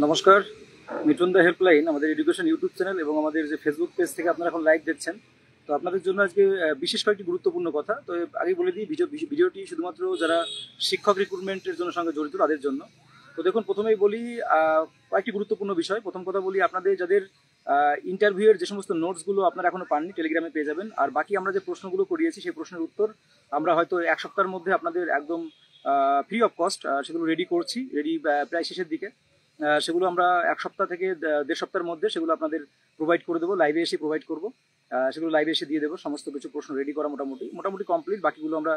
নমস্কার। মিঠুন দা হেল্পলাইন আমাদের education YouTube channel এবং আমাদের যে ফেসবুক পেজ থেকে আপনারা এখন লাইভ দেখছেন। তো আপনাদের জন্য আজকে বিশেষ কয়েকটি গুরুত্বপূর্ণ কথা। তো আগে বলে দিই, ভিডিওটি শুধুমাত্র যারা শিক্ষক রিক্রুটমেন্টের জন্য সঙ্গে জড়িত তাদের জন্য। তো দেখুন, প্রথমেই বলি কয়েকটি গুরুত্বপূর্ণ বিষয়। প্রথম কথা বলি, আপনাদের যাদের ইন্টারভিউয়ের যে সমস্ত নোটসগুলো আপনারা এখনো পাননি, টেলিগ্রামে পেয়ে যাবেন। আর বাকি আমরা যে প্রশ্নগুলো করিয়েছি সেই প্রশ্নের উত্তর আমরা হয়তো এক সপ্তাহের মধ্যে আপনাদের একদম ফ্রি অফ কস্ট সেগুলো রেডি করছি, প্রায় শেষের দিকে। সেগুলো আমরা এক সপ্তাহ থেকে দেড় সপ্তাহের মধ্যে সেগুলো আপনাদের প্রোভাইড করে দেবো, লাইভে এসে প্রোভাইড করবো। সেগুলো লাইভে এসে দিয়ে দেবো। সমস্ত কিছু প্রশ্ন রেডি করা মোটামুটি মোটামুটি কমপ্লিট, বাকিগুলো আমরা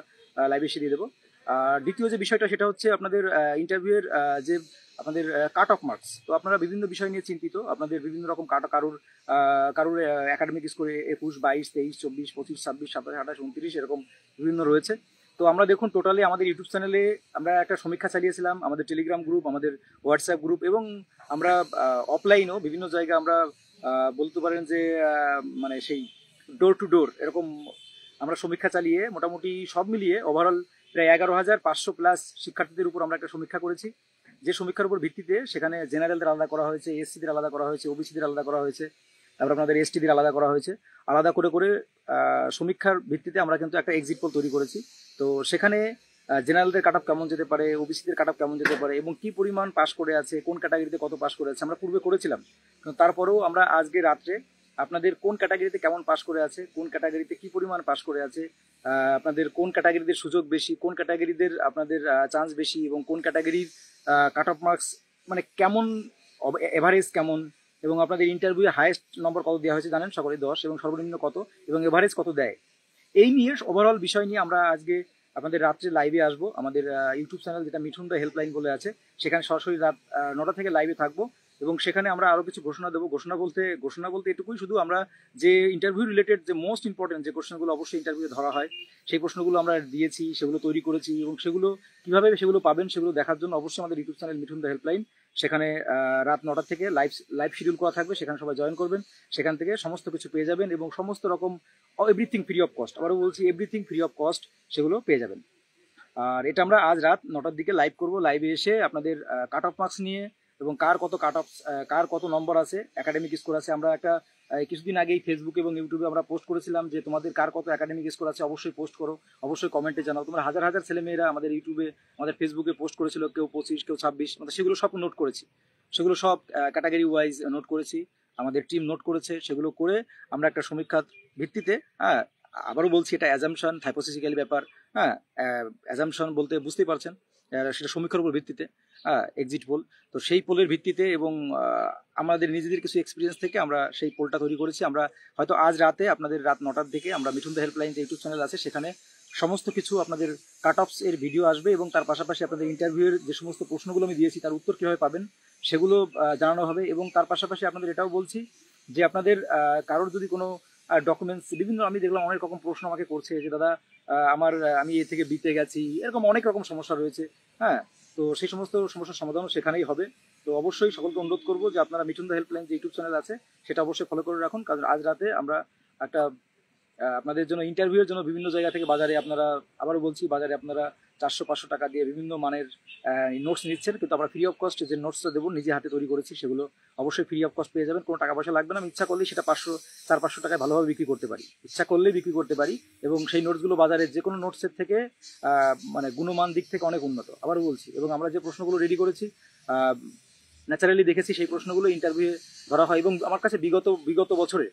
লাইভে এসে দিয়ে দেবো। আর দ্বিতীয় যে বিষয়টা সেটা হচ্ছে আপনাদের ইন্টারভিউয়ের যে আপনাদের কাট অফ মার্কস। তো আপনারা বিভিন্ন বিষয় নিয়ে চিন্তিত, আপনাদের বিভিন্ন রকম কারোর একাডেমিক স্কোরে 21, 22, 23, 24, 25, 26, 27, 28, 29 এরকম বিভিন্ন রয়েছে। তো আমরা দেখুন, টোটালি আমাদের ইউটিউব চ্যানেলে আমরা একটা সমীক্ষা চালিয়েছিলাম, আমাদের টেলিগ্রাম গ্রুপ, আমাদের হোয়াটসঅ্যাপ গ্রুপ, এবং আমরা অফলাইনও বিভিন্ন জায়গায় আমরা বলতে পারেন যে মানে সেই ডোর টু ডোর এরকম আমরা সমীক্ষা চালিয়ে মোটামুটি সব মিলিয়ে ওভারঅল প্রায় 11,500 প্লাস শিক্ষার্থীদের উপর আমরা একটা সমীক্ষা করেছি। যে সমীক্ষার উপর ভিত্তিতে সেখানে জেনারেলদের আলাদা করা হয়েছে, এসসিদের আলাদা করা হয়েছে, ওবিসিদের আলাদা করা হয়েছে, তারপর আপনাদের এসটিদের আলাদা করা হয়েছে। আলাদা করে করে সমীক্ষার ভিত্তিতে আমরা কিন্তু একটা এক্সিট পোল তৈরি করেছি। তো সেখানে জেনারেলদের কাট অফ কেমন যেতে পারে, ওবিসিদের কাট অফ কেমন যেতে পারে, এবং কি পরিমাণ পাস করে আছে, কোন ক্যাটাগরিতে কত পাস করে আছে আমরা পূর্বে করেছিলাম। কিন্তু তারপরেও আমরা আজকে রাত্রে আপনাদের কোন ক্যাটাগরিতে কেমন পাস করে আছে, কোন ক্যাটাগরিতে কি পরিমাণ পাস করে আছে, আপনাদের কোন ক্যাটাগরিদের সুযোগ বেশি, কোন ক্যাটাগরিদের আপনাদের চান্স বেশি, এবং কোন ক্যাটাগরির কাট অফ মার্কস মানে কেমন, এভারেজ কেমন, এবং আপনাদের ইন্টারভিউ হাইয়েস্ট নম্বর কত দেওয়া হয়েছে জানেন সকলে, 10, এবং সর্বনিম্ন কত, এবং এভারেজ কত দেয়। এই নিয়ে ওভারঅল বিষয় নিয়ে আমরা আজকে আপনাদের রাত্রে লাইভে আসবো। আমাদের ইউটিউব চ্যানেল যেটা মিঠুন দা হেল্পলাইন বলে আছে, সেখানে সরাসরি রাত 9টা থেকে লাইভে থাকবো। এবং সেখানে আমরা আরো কিছু ঘোষণা দেবো। ঘোষণা বলতে এটুকুই, শুধু আমরা যে ইন্টারভিউ রিলেটেড যে মোস্ট ইম্পর্টেন্ট যে কোশ্চেনগুলো অবশ্যই ইন্টারভিউ ধরা হয়, সেই প্রশ্নগুলো আমরা দিয়েছি, সেগুলো তৈরি করেছি, এবং সেগুলো কিভাবে সেগুলো পাবেন সেগুলো দেখার জন্য অবশ্যই আমাদের ইউটিউব চ্যানেল মিঠুন দা হেল্পলাইন, সেখানে রাত 9টা থেকে লাইভ শিডিউল করা থাকবে। সেখানে সবাই জয়েন করবেন, সেখান থেকে সমস্ত কিছু পেয়ে যাবেন, এবং সমস্ত রকম এভরিথিং ফ্রি অফ কস্ট, আবারও বলছি এভরিথিং ফ্রি অফ কস্ট সেগুলো পেয়ে যাবেন। আর এটা আমরা আজ রাত 9টার দিকে লাইভ করব। লাইভে এসে আপনাদের কাট অফ মার্কস নিয়ে, এবং কার কত নম্বর আছে, একাডেমিক স্কোর আছে। আমরা একটা কিছুদিন আগেই ফেসবুকে এবং ইউটিউবে আমরা পোস্ট করেছিলাম যে তোমাদের কার কত একাডেমিক স্কোর আছে, অবশ্যই পোস্ট করো, অবশ্যই কমেন্টে জানাও। তোমরা হাজার হাজার ছেলেমেয়েরা আমাদের ইউটিউবে, আমাদের ফেসবুকে পোস্ট করেছিল, কেউ 25, কেউ 26, মানে সেগুলো সব নোট করেছি। সেগুলো সব ক্যাটাগরি ওয়াইজ নোট করেছি, আমাদের টিম নোট করেছে। সেগুলো করে আমরা একটা সমীক্ষার ভিত্তিতে, হ্যাঁ আবারও বলছি, এটা অ্যাজাম্পশন, হাইপোথেটিক্যাল ব্যাপার। হ্যাঁ, অ্যাজাম্পশন বলতে বুঝতেই পারছেন, সেটা সমীক্ষার উপর ভিত্তিতে, এক্সিট পোল। তো সেই পোলের ভিত্তিতে এবং আমাদের নিজেদের কিছু এক্সপিরিয়েন্স থেকে আমরা সেই পোলটা তৈরি করেছি। আমরা হয়তো আজ রাতে আপনাদের রাত 9টার দিকে আমরা মিঠুন দা হেল্পলাইন যে ইউটিউব চ্যানেল আছে, সেখানে সমস্ত কিছু আপনাদের কাট অফস এর ভিডিও আসবে, এবং তার পাশাপাশি আপনাদের ইন্টারভিউয়ের যে সমস্ত প্রশ্নগুলো আমি দিয়েছি তার উত্তর কীভাবে পাবেন সেগুলো জানানো হবে। এবং তার পাশাপাশি আপনাদের এটাও বলছি যে আপনাদের কারোর যদি কোনো ডকুমেন্টস, বিভিন্ন আমি দেখলাম অনেক রকম প্রশ্ন আমাকে করছে যে দাদা আমি এ থেকে বিতে গেছি, এরকম অনেক রকম সমস্যা রয়েছে। হ্যাঁ, তো সেই সমস্ত সমস্যার সমাধানও সেখানেই হবে। তো অবশ্যই সকলকে অনুরোধ করবো যে আপনারা মিঠুন দা হেল্পলাইন যে ইউটিউব চ্যানেল আছে সেটা অবশ্যই ফলো করে রাখুন, কারণ আজ রাতে আমরা একটা আপনাদের জন্য ইন্টারভিউয়ের জন্য বিভিন্ন জায়গা থেকে বাজারে আপনারা, আবারও বলছি, বাজারে আপনারা 400-500 টাকা দিয়ে বিভিন্ন মানের নোটস নিচ্ছেন, কিন্তু আমরা ফ্রি অফ কস্ট যে নোটসটা দেবো নিজে হাতে তৈরি করেছি, সেগুলো অবশ্যই ফ্রি অফ কস্ট পেয়ে যাবেন। কোনো টাকা পয়সা লাগবে না। আমি ইচ্ছা করলেই সেটা 400-500 টাকায় ভালোভাবে বিক্রি করতে পারি, ইচ্ছা করলেই বিক্রি করতে পারি। এবং সেই নোটসগুলো বাজারের যে কোনো নোটসের থেকে মানে গুণমান দিক থেকে অনেক উন্নত, আবারও বলছি। এবং আমরা যে প্রশ্নগুলো রেডি করেছি, ন্যাচারালি দেখেছি সেই প্রশ্নগুলো ইন্টারভিউ ধরা হয়। এবং আমার কাছে বিগত বছরে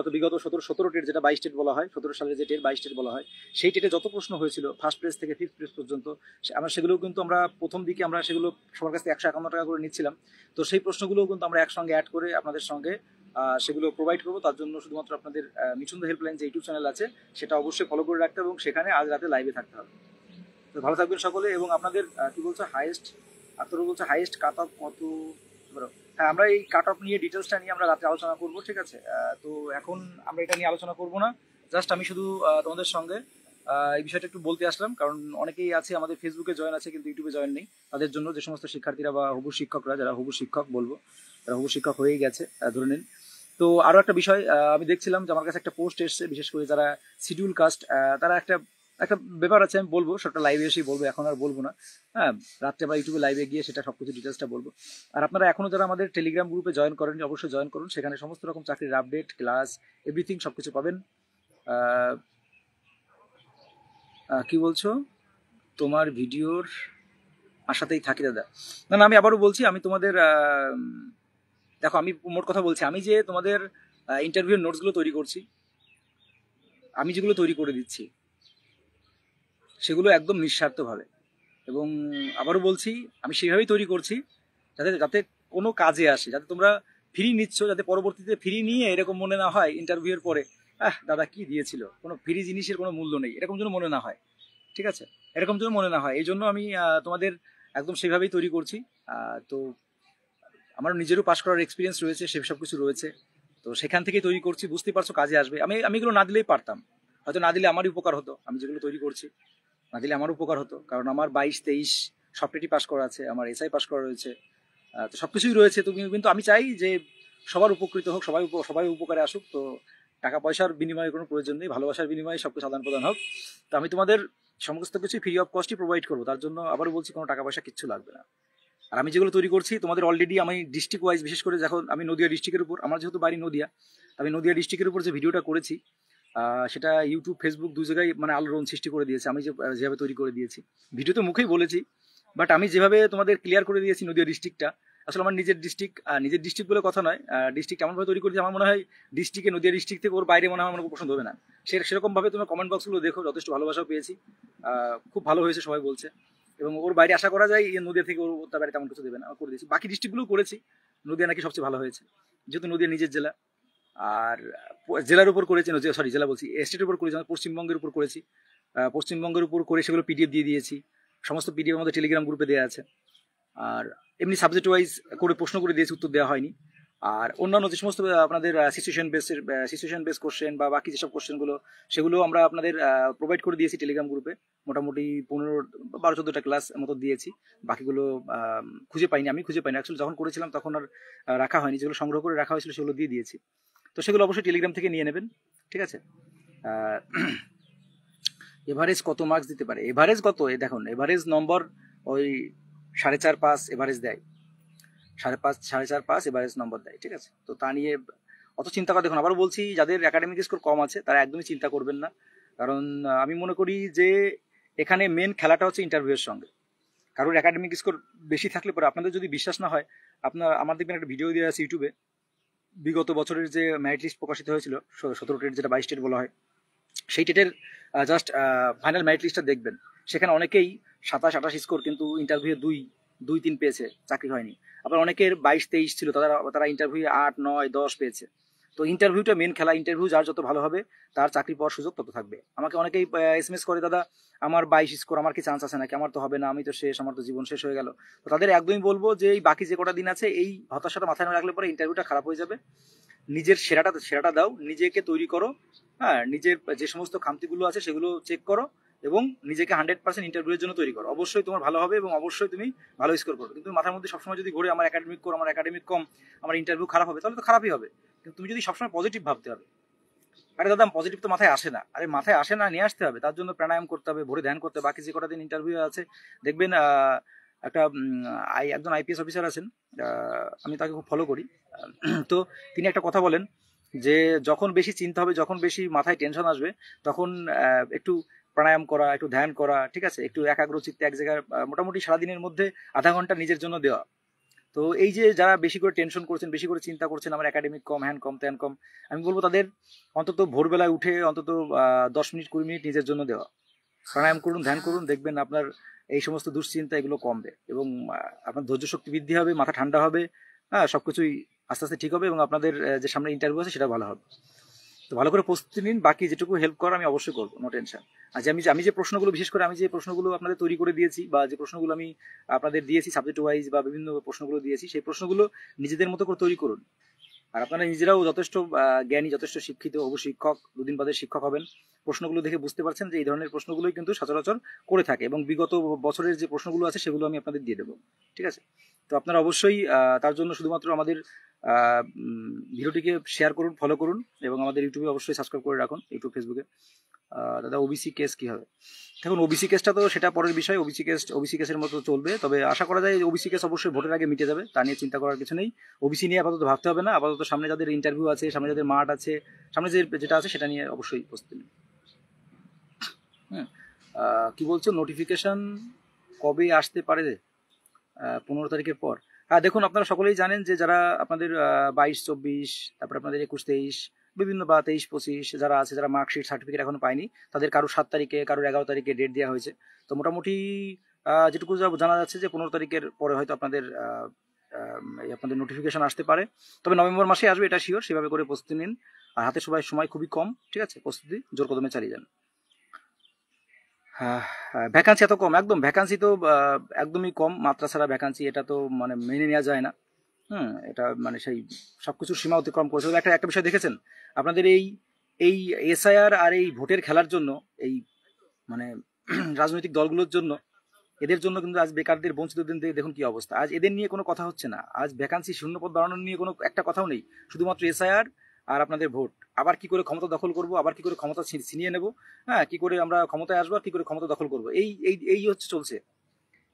অত বিগত 17 টেট, যেটা 22 টেট বলা হয়, 17 সালের যে টেট 22 টেট বলা হয়, সেই টেটে যত প্রশ্ন হয়েছিল ফার্স্ট প্রেস থেকে ফিফথ প্রেস পর্যন্ত, আমরা সেগুলো কিন্তু আমরা প্রথম দিকে আমরা সেগুলো সবার কাছ থেকে 151 টাকা করে নিচ্ছিলাম। তো সেই প্রশ্নগুলোও কিন্তু আমরা একসঙ্গে অ্যাড করে আপনাদের সঙ্গে সেগুলো প্রোভাইড করবো। তার জন্য শুধুমাত্র আপনাদের মিঠুন দা হেল্পলাইন যে ইউটিউব চ্যানেল আছে সেটা অবশ্যই ফলো করে রাখতে হবে, এবং সেখানে আজ রাতে লাইভে থাকতে হবে। তো ভালো থাকবেন সকলে। এবং আপনাদের কি বলছে হাইয়েস্ট, আপনারা বলছে হাইয়েস্ট কাট অফ কত। হ্যাঁ, আমরা এই কাট অফ নিয়ে ডিটেলসটা নিয়ে আমরা রাতে আলোচনা করবো, ঠিক আছে? তো এখন আমরা এটা নিয়ে আলোচনা করবো না, জাস্ট আমি শুধু তোমাদের সঙ্গে এই বিষয়টা একটু বলতে আসলাম, কারণ অনেকেই আছে আমাদের ফেসবুকে জয়েন আছে কিন্তু ইউটিউবে জয়েন নেই। তাদের জন্য, যে সমস্ত শিক্ষার্থীরা বা হবু শিক্ষকরা, যারা হবু শিক্ষক বলবো, যারা হবু শিক্ষক হয়েই গেছে ধরে নিন। তো আরও একটা বিষয়, আমি দেখছিলাম যে আমার কাছে একটা পোস্ট এসছে, বিশেষ করে যারা শিডিউল কাস্ট, তারা একটা একটা ব্যাপার আছে, আমি বলবো সেটা লাইভে এসেই বলবো, এখন আর বলবো না। হ্যাঁ, রাত্রে বা ইউটিউবে লাইভে গিয়ে সেটা সবকিছু ডিটেলসটা বলবো। আর আপনারা এখনো যারা আমাদের টেলিগ্রাম গ্রুপে জয়েন করেন, অবশ্যই জয়েন করুন, সেখানে সমস্ত রকম চাকরির আপডেট, ক্লাস, এভরিথিং সবকিছু পাবেন। কি বলছো, তোমার ভিডিওর আশাতেই থাকি দাদা। না না, আমি আবারও বলছি, আমি তোমাদের দেখো, আমি মোট কথা বলছি, আমি যে তোমাদের ইন্টারভিউর নোটসগুলো তৈরি করছি, আমি যেগুলো তৈরি করে দিচ্ছি সেগুলো একদম নিঃস্বার্থভাবে, এবং আবারও বলছি আমি সেভাবেই তৈরি করছি যাতে যাতে কোনো কাজে আসে, যাতে তোমরা ফ্রি নিচ্ছ, যাতে পরবর্তীতে ফ্রি নিয়ে এরকম মনে না হয় ইন্টারভিউয়ের পরে দাদা কি দিয়েছিল, কোনো ফ্রি জিনিসের কোনো মূল্য নেই, এরকম যেন মনে না হয়। ঠিক আছে, এরকম যেন মনে না হয়, এই জন্য আমি তোমাদের একদম সেভাবেই তৈরি করছি। তো আমার নিজেরও পাশ করার এক্সপিরিয়েন্স রয়েছে, সেসব কিছু রয়েছে, তো সেখান থেকেই তৈরি করছি, বুঝতেই পারছো কাজে আসবে। আমি এগুলো না দিলেই পারতাম, হয়তো না দিলে আমারই উপকার হতো, আমি যেগুলো তৈরি করছি না দিলে আমার উপকার হতো, কারণ আমার 22-23 সবটেটি পাস করা আছে, আমার এসআই পাস করা রয়েছে, তো সবকিছুই রয়েছে। তো কিন্তু আমি চাই যে সবার উপকৃত হোক, সবাই উপকারে আসুক। তো টাকা পয়সার বিনিময়ে কোনো প্রয়োজন নেই, ভালোবাসার বিনিময়ে সবকিছু আদান প্রদান হোক। তো আমি তোমাদের সমস্ত কিছু ফ্রি অফ কস্টই প্রোভাইড করবো, তার জন্য আবারও বলছি কোনো টাকা পয়সা কিচ্ছু লাগবে না। আর আমি যেগুলো তৈরি করছি তোমাদের অলরেডি আমি ডিস্ট্রিক্ট ওয়াইজ, বিশেষ করে যখন আমি নদিয়া ডিস্ট্রিক্টের উপর, আমার যেহেতু বাড়ি নদিয়া, আমি নদিয়া ডিস্ট্রিক্টের উপর যে ভিডিওটা করেছি সেটা ইউটিউব, ফেসবুক দুই জায়গায় মানে আলোড়ন সৃষ্টি করে দিয়েছে। আমি যেভাবে তৈরি করে দিয়েছি, ভিডিওতে মুখেই বলেছি, বাট আমি যেভাবে তোমাদের ক্লিয়ার করে দিয়েছি নদিয়া ডিস্ট্রিক্টটা, আসলে আমার নিজের ডিস্ট্রিক্ট বলে কথা নয়, ডিস্ট্রিক্ট এমনভাবে তৈরি করেছি আমার মনে হয় ডিস্ট্রিক্টে, নদিয়া ডিস্ট্রিক্ট থেকে ওর বাইরে মনে হয় আমার কোনো পছন্দ হবে না। সেরকমভাবে তোমার কমেন্ট বক্সগুলো দেখো, যথেষ্ট ভালোবাসাও পেয়েছি, খুব ভালো হয়েছে সবাই বলছে, এবং ওর বাইরে আশা করা যায় নদিয়া থেকে ওর তার বাইরে তেমন কিছু দেবে না, করে দিয়েছি। বাকি ডিস্ট্রিক্টগুলো করেছি, নদিয়া নাকি সবচেয়ে ভালো হয়েছে, যেহেতু নদিয়া নিজের জেলা। আর জেলার উপর করেছি, সরি জেলা বলছি, স্টেটের উপর করেছি, পশ্চিমবঙ্গের উপর করেছি, পশ্চিমবঙ্গের উপর করে সেগুলো পিডিএফ দিয়ে দিয়েছি, সমস্ত পিডিএফ আমাদের টেলিগ্রাম গ্রুপে দেওয়া আছে। আর এমনি সাবজেক্ট ওয়াইজ করে প্রশ্ন করে দিয়েছি, উত্তর দেওয়া হয়নি। আর অন্যান্য যে সমস্ত আপনাদের সিচুয়েশন বেস কোশ্চেন বা বাকি যেসব কোশ্চেনগুলো, সেগুলো আমরা আপনাদের প্রোভাইড করে দিয়েছি টেলিগ্রাম গ্রুপে, মোটামুটি 15-12-14টা ক্লাস মতো দিয়েছি। বাকিগুলো আমি খুঁজে পাইনি অ্যাকচুয়ালি, যখন করেছিলাম তখন আর রাখা হয়নি, যেগুলো সংগ্রহ করে রাখা হয়েছিল সেগুলো দিয়ে দিয়েছি। তো সেগুলো অবশ্যই টেলিগ্রাম থেকে নিয়ে নেবেন, ঠিক আছে। এভারেজ কত মার্কস দিতে পারে? এভারেজ কত, দেখুন এভারেজ নম্বর ওই 4.5-5 এভারেজ দেয়, 4.5 এভারেজ নম্বর দেয়, ঠিক আছে। তো তা নিয়ে অত চিন্তা করে, দেখুন আবার বলছি, যাদের একাডেমিক স্কোর কম আছে তারা একদমই চিন্তা করবেন না, কারণ আমি মনে করি যে এখানে মেন খেলাটা হচ্ছে ইন্টারভিউয়ের সঙ্গে। কারোর একাডেমিক স্কোর বেশি থাকলে পরে আপনাদের যদি বিশ্বাস না হয়, আমার দেখবেন একটা ভিডিও দেওয়া আছে ইউটিউবে, বিগত বছরের যে মেরিট লিস্ট প্রকাশিত হয়েছিল 17 টেট, যেটা 22 টেট বলা হয়, সেই টেটের জাস্ট ফাইনাল মেরিট লিস্টটা দেখবেন, সেখানে অনেকেই 27-28 স্কোর, কিন্তু ইন্টারভিউ 2-3 পেয়েছে, চাকরি হয়নি। আবার অনেকের 22-23 ছিল, তারা ইন্টারভিউ 8-9-10 পেয়েছে। তো ইন্টারভিউটা মেন খেলা, ইন্টারভিউ যার যত ভালো হবে তার চাকরি পাওয়ার সুযোগ তত থাকবে। আমাকে অনেকেই এসএমএস করে, দাদা আমার 22 স্কোর, আমার কি চান্স আছে নাকি, আমার তো হবে না, আমি তো শেষ, আমার তো জীবন শেষ হয়ে গেল। তো তাদের একদমই বলবো যে এই বাকি যে কটা দিন আছে, এই হতাশাটা মাথায় না রাখলে পরে ইন্টারভিউটা খারাপ হয়ে যাবে। নিজের সেরাটা দাও, নিজেকে তৈরি করো, হ্যাঁ, নিজের যে সমস্ত খামতিগুলো আছে সেগুলো চেক করো, এবং নিজেকে 100% ইন্টারভিউয়ের জন্য তৈরি করো। অবশ্যই তোমার ভালো হবে এবং অবশ্যই তুমি ভালো স্কোর করো। কিন্তু মাথার মধ্যে সবসময় যদি ঘুরে আমার একাডেমিক কম, আমার ইন্টারভিউ খারাপ হবে, তাহলে তো খারাপই হবে। কিন্তু তুমি যদি সবসময় পজিটিভ ভাবতে হবে, আরে দাদা পজিটিভ তো মাথায় আসে না, মাথায় আসে না, নিয়ে আসতে হবে, তার জন্য প্রাণায়াম করতে হবে, ভোরে ধ্যান করতে হবে। বাকি যে কটা দিন ইন্টারভিউ আছে দেখবেন, একটা একজন আইপিএস অফিসার আছেন, আমি তাকে খুব ফলো করি, তো তিনি একটা কথা বলেন যে যখন বেশি চিন্তা হবে, যখন বেশি মাথায় টেনশন আসবে, তখন একটু প্রাণায়াম করা, একটু ধ্যান করা, ঠিক আছে, একটু একাগ্র চিত্তে এক জায়গায় মোটামুটি সারাদিনের মধ্যে আধা ঘন্টা নিজের জন্য দেওয়া। তো এই যে যারা বেশি করে টেনশন করছেন, বেশি করে চিন্তা করছেন, আমার একাডেমিক কম, হ্যান কম, ত্যান কম, আমি বলবো তাদের অন্তত ভোরবেলায় উঠে অন্তত 10-20 মিনিট নিজের জন্য দেওয়া, প্রাণায়াম করুন, ধ্যান করুন, দেখবেন আপনার এই সমস্ত দুশ্চিন্তা এগুলো কমবে, এবং আপনার ধৈর্য শক্তি বৃদ্ধি হবে, মাথা ঠান্ডা হবে, হ্যাঁ, সবকিছুই আস্তে আস্তে ঠিক হবে, এবং আপনাদের যে সামনে ইন্টারভিউ আছে সেটা ভালো হবে। তো ভালো করে প্রস্তুতি নিন, বাকি যেটুকু হেল্প করা আমি অবশ্যই করবো, নো টেনশন। আর আমি যে প্রশ্নগুলো, বিশেষ করে আমি যে প্রশ্নগুলো আপনাদের তৈরি করে দিয়েছি, বা যে প্রশ্নগুলো আমি আপনাদের দিয়েছি সাবজেক্ট ওয়াইজ, বা বিভিন্ন প্রশ্নগুলো দিয়েছি, সেই প্রশ্নগুলো নিজেদের মতো করে তৈরি করুন, আর আপনারা নিজেরাও যথেষ্ট জ্ঞানী, যথেষ্ট শিক্ষিত, শিক্ষক, দুদিন বাদে শিক্ষক হবেন। প্রশ্নগুলো দেখে বুঝতে পারছেন যে এই ধরনের প্রশ্নগুলোই কিন্তু সচরাচর করে থাকে, এবং বিগত বছরের যে প্রশ্নগুলো আছে সেগুলো আমি আপনাদের দিয়ে দেবো। ঠিক আছে, তো আপনারা অবশ্যই তার জন্য শুধুমাত্র আমাদের ভিডিওটিকে শেয়ার করুন, ফলো করুন, এবং আমাদের ইউটিউবে অবশ্যই সাবস্ক্রাইব করে রাখুন, ইউটিউব, ফেসবুকে। দাদা ওবিসি কেস কী হবে? দেখুন, ওবিসি কেসটা তো সেটা পরের বিষয়, ওবিসি কেসের মতো চলবে, তবে আশা করা যায় ওবিসি কেস অবশ্যই ভোটের আগে মিটে যাবে, তা নিয়ে চিন্তা করার কিছু নেই। ওবিসি নিয়ে আপাতত ভাবতে হবে না, আপাতত সামনে যাদের ইন্টারভিউ আছে, সামনে যাদের মাঠ আছে, সামনে যেটা আছে সেটা নিয়ে অবশ্যই প্রস্তুতি নিন। কী বলছো, নোটিফিকেশান কবে আসতে পারে? 15 তারিখের পর। দেখুন, আপনারা সকলেই জানেন যে যারা আপনাদের 22-24, তারপরে আপনাদের 21-23, বিভিন্ন বা 23-25 যারা আছে, যারা মার্কশিট, সার্টিফিকেট এখনো পায়নি, তাদের কারো 7 তারিখে, কারো 11 তারিখে ডেট দেওয়া হয়েছে। তো মোটামুটি যেটুকু জানা যাচ্ছে যে 15 তারিখের পরে হয়তো আপনাদের নোটিফিকেশন আসতে পারে, তবে নভেম্বর মাসে আসবে এটা শিওর। সেভাবে করে প্রস্তুতি নিন, আর হাতে সময় খুবই কম। ঠিক আছে, প্রস্তুতি জোর কদমে চালিয়ে যান। ভ্যাকান্সি এত কম, একদম ভ্যাকান্সি তো একদমই কম, মাত্রা ছাড়া ভ্যাকান্সি, এটা তো মানে মেনে নেওয়া যায় না। এটা মানে সেই সব কিছুর সীমা অতিক্রম করেছে। একটা বিষয় দেখেছেন, আপনাদের এই এসআইআর আর এই ভোটের খেলার জন্য, এই মানে রাজনৈতিক দলগুলোর জন্য, এদের জন্য কিন্তু আজ বেকারদের, বঞ্চিতদের দেখুন কি অবস্থা। আজ এদের নিয়ে কোনো কথা হচ্ছে না, আজ ভ্যাকান্সি, শূন্যপদ বাড়ানোর নিয়ে কোনো একটা কথাও নেই, শুধুমাত্র এসআইআর আর আপনাদের ভোট। আবার কি করে ক্ষমতা দখল করব, আবার কি করে ক্ষমতা ছিনিয়ে নেব, কি করে আমরা ক্ষমতায় আসবো, আর কি করে ক্ষমতা দখল করবো, এই হচ্ছে চলছে,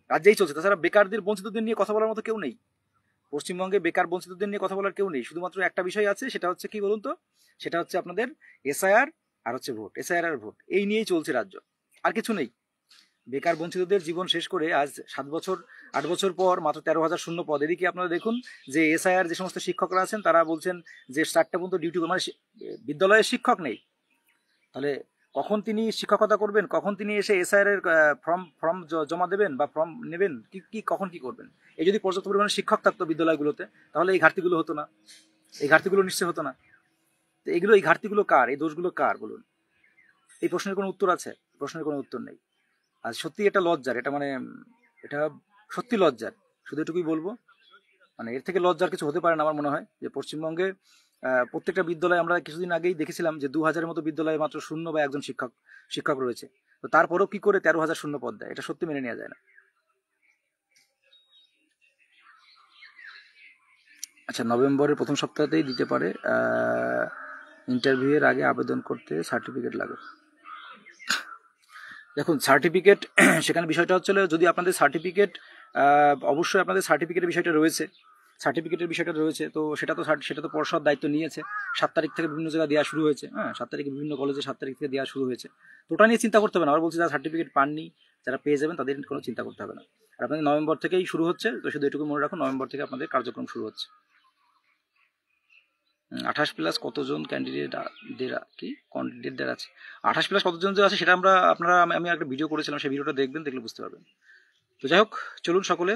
রাজ্যেই চলছে। তাছাড়া বেকারদের, বঞ্চিতদের নিয়ে কথা বলার মতো কেউ নেই। পশ্চিমবঙ্গে বেকার, বঞ্চিতদের নিয়ে কথা বলার কেউ নেই। শুধুমাত্র একটা বিষয় আছে, সেটা হচ্ছে কি বলুন তো, সেটা হচ্ছে আপনাদের এসআইআর আর হচ্ছে ভোট, এসআইআর আর ভোট, এই নিয়েই চলছে রাজ্য, আর কিছু নেই। বেকার বঞ্চিতদের জীবন শেষ করে আজ 7-8 বছর পর মাত্র 13,000 শূন্য পদ। এদিকে আপনারা দেখুন যে এসআইআর যে সমস্ত শিক্ষকরা আছেন তারা বলছেন যে 4টা পর্যন্ত ডিউটি, মানে বিদ্যালয়ে শিক্ষক নেই। তাহলে কখন তিনি শিক্ষকতা করবেন, কখন তিনি এসে এসআইআর এর ফর্ম জমা দেবেন বা ফর্ম নেবেন, কখন কি করবেন? এই যদি পর্যাপ্ত পরিমাণে শিক্ষক থাকতো বিদ্যালয়গুলোতে, তাহলে এই ঘাটতিগুলো হতো না, এই ঘাটতিগুলো নিশ্চয় হতো না। তো এই ঘাটতিগুলো কার, এই দোষগুলো কার বলুন? এই প্রশ্নের কোনো উত্তর আছে? প্রশ্নের কোনো উত্তর নেই। আর সত্যি এটা লজ্জার, এটা সত্যি লজ্জার, শুধু এটুকুই বলবো। মানে এর থেকে লজ্জার কিছু হতে পারে না আমার মনে হয়, যে পশ্চিমবঙ্গে প্রত্যেকটা বিদ্যালয়ে, আমরা কিছুদিন আগেই দেখেছিলাম যে 2000-এর মতো বিদ্যালয়ে মাত্র 0 বা 1জন শিক্ষক রয়েছে। তো তারপরেও কি করে 13,000 শূন্য পদ দেয়? এটা সত্যি মেনে নেওয়া যায় না। আচ্ছা, নভেম্বরের প্রথম সপ্তাহতেই দিতে পারে। ইন্টারভিউ এর আগে আবেদন করতে সার্টিফিকেট লাগে। দেখুন, সার্টিফিকেট সেখানে বিষয়টা হচ্ছে, যদি আপনাদের সার্টিফিকেট, অবশ্যই আপনাদের সার্টিফিকেটের বিষয়টা রয়েছে, তো সেটা তো পর্ষদ দায়িত্ব নিয়েছে। 7 তারিখ থেকে বিভিন্ন জায়গায় দেওয়া শুরু হয়েছে। 7 তারিখে বিভিন্ন কলেজে 7 তারিখ থেকে দেওয়া শুরু হয়েছে। তো ওটা নিয়ে চিন্তা করতে হবে না। আবার বলছি, যারা সার্টিফিকেট পাননি, যারা পেয়ে যাবেন, তাদের কোনো চিন্তা করতে হবে না। আর আপনাদের নভেম্বর থেকেই শুরু হচ্ছে, তো শুধু এটুকু মনে রাখুন, নভেম্বর থেকে আপনাদের কার্যক্রম শুরু হচ্ছে। 28+ কতজন ক্যান্ডিডেটদের আছে? 28+ কতজন যে আছে সেটা আমি একটা ভিডিও করেছিলাম, সেই ভিডিওটা দেখবেন, দেখলে বুঝতে পারবেন। তো যাই হোক, চলুন সকলে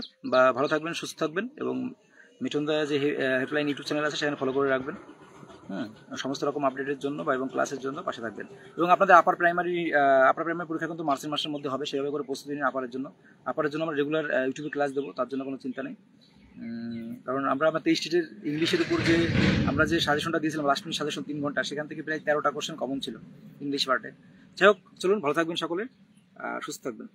ভালো থাকবেন, সুস্থ থাকবেন, এবং মিঠুন দা যে হেল্পলাইন ইউটিউব চ্যানেল আছে সেখানে ফলো করে রাখবেন। সমস্ত রকম আপডেটের জন্য এবং ক্লাসের জন্য পাশে থাকবেন। এবং আপনাদের আপার প্রাইমারি পরীক্ষা কিন্তু মার্চের মধ্যে হবে, সেভাবে করে প্রস্তুতি নিন আপারের জন্য আমরা রেগুলার ইউটিউবে ক্লাস দেবো, তার জন্য কোনো চিন্তা নেই। কারণ আমরা 23 স্টেটের ইংলিশের উপর আমরা যে সাজেশনটা দিয়েছিলাম, লাস্ট মিনিট সাজেশন 3 ঘন্টা, সেখান থেকে প্রায় 13টা কোশ্চেন কমন ছিল ইংলিশ পার্টে। যাই হোক, চলুন ভালো থাকবেন সকলে, সুস্থ থাকবেন।